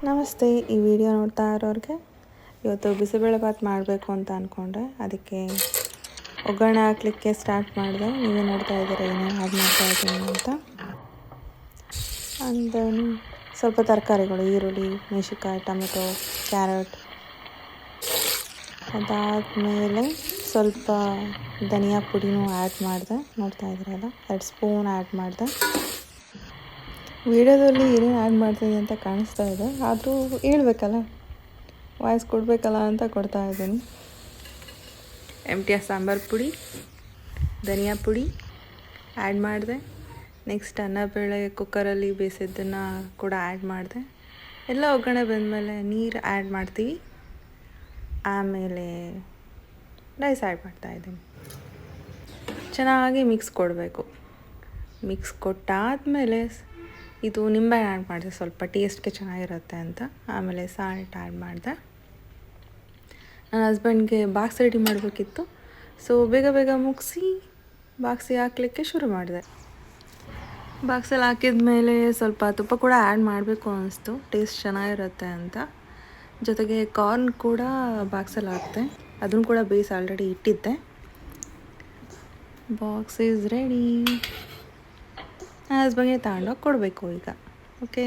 ನಮಸ್ತೆ. ಈ ವಿಡಿಯೋ ನೋಡ್ತಾ ಇರೋರಿಗೆ ಇವತ್ತು ಬಿಸಿಬೇಳೆಭಾತ್ ಮಾಡಬೇಕು ಅಂತ ಅಂದ್ಕೊಂಡೆ. ಅದಕ್ಕೆ ಒಗ್ಗರಣೆ ಹಾಕಲಿಕ್ಕೆ ಸ್ಟಾರ್ಟ್ ಮಾಡಿದೆ. ನೀವೇ ನೋಡ್ತಾ ಇದ್ದೀರಾ ಏನೇನು ಆ್ಯಡ್ ಮಾಡ್ತಾ ಇದ್ದೀನಿ ಅಂತ. ಆ್ಯಂಡ್ ದೆನ್ ಸ್ವಲ್ಪ ತರಕಾರಿಗಳು, ಈರುಳ್ಳಿ, ಮೆಣಸಿನ್ಕಾಯಿ, ಟೊಮೆಟೊ, ಕ್ಯಾರೆಟ್. ಅದಾದಮೇಲೆ ಸ್ವಲ್ಪ ಧನಿಯಾ ಪುಡಿನೂ ಆ್ಯಡ್ ಮಾಡಿದೆ. ನೋಡ್ತಾ ಇದ್ದೀರಲ್ಲ, 2 ಸ್ಪೂನ್ ಆ್ಯಡ್ ಮಾಡಿದೆ. ವಿಡಿಯೋದಲ್ಲಿ ಏನೇನು ಆ್ಯಡ್ ಮಾಡ್ತೀನಿ ಅಂತ ಕಾಣಿಸ್ತಾ ಇದೆ, ಆದರೂ ಹೇಳ್ಬೇಕಲ್ಲ, ವಾಯ್ಸ್ ಕೊಡಬೇಕಲ್ಲ ಅಂತ ಕೊಡ್ತಾ ಇದ್ದೀನಿ. MTR ಸಾಂಬಾರು ಪುಡಿ, ಧನಿಯಾ ಪುಡಿ ಆ್ಯಡ್ ಮಾಡಿದೆ. ನೆಕ್ಸ್ಟ್ ಅನ್ನಬೇಳೆ ಕುಕ್ಕರಲ್ಲಿ ಬೇಯಿಸಿದ್ದನ್ನು ಕೂಡ ಆ್ಯಡ್ ಮಾಡಿದೆ. ಎಲ್ಲ ಒಗ್ಗರಣೆ ಬಂದಮೇಲೆ ನೀರು ಆ್ಯಡ್ ಮಾಡ್ತೀವಿ. ಆಮೇಲೆ ರೈಸ್ ಆ್ಯಡ್ ಮಾಡ್ತಾಯಿದ್ದೀನಿ. ಚೆನ್ನಾಗಿ ಮಿಕ್ಸ್ ಕೊಡಬೇಕು. ಮಿಕ್ಸ್ ಕೊಟ್ಟಾದಮೇಲೆ ಇದು ನಿಂಬೆಹಣ್ಣು ಆ್ಯಡ್ ಮಾಡಿದೆ, ಸ್ವಲ್ಪ ಟೇಸ್ಟ್ಗೆ ಚೆನ್ನಾಗಿರುತ್ತೆ ಅಂತ. ಆಮೇಲೆ ಸಾಲ್ಟ್ ಆ್ಯಡ್ ಮಾಡಿದೆ. ನನ್ನ ಹಸ್ಬೆಂಡ್ಗೆ ಬಾಕ್ಸ್ ರೆಡಿ ಮಾಡಬೇಕಿತ್ತು, ಸೊ ಬೇಗ ಬೇಗ ಮುಗಿಸಿ ಬಾಕ್ಸಿಗೆ ಹಾಕಲಿಕ್ಕೆ ಶುರು ಮಾಡಿದೆ. ಬಾಕ್ಸಲ್ಲಿ ಹಾಕಿದ ಮೇಲೆ ಸ್ವಲ್ಪ ತುಪ್ಪ ಕೂಡ ಆ್ಯಡ್ ಮಾಡಬೇಕು ಅನ್ನಿಸ್ತು, ಟೇಸ್ಟ್ ಚೆನ್ನಾಗಿರುತ್ತೆ ಅಂತ. ಜೊತೆಗೆ ಕಾರ್ನ್ ಕೂಡ ಬಾಕ್ಸಲ್ಲಿ ಹಾಕಿದೆ, ಅದನ್ನು ಕೂಡ ಬೇಯಿಸಿ ಆಲ್ರೆಡಿ ಇಟ್ಟಿದ್ದೆ. Box is ready. ಹಸ್ಬೆಂಡ್ಗೆ ತಗೊಂಡೋಗಿ ಕೊಡಬೇಕು ಈಗ. ಓಕೆ.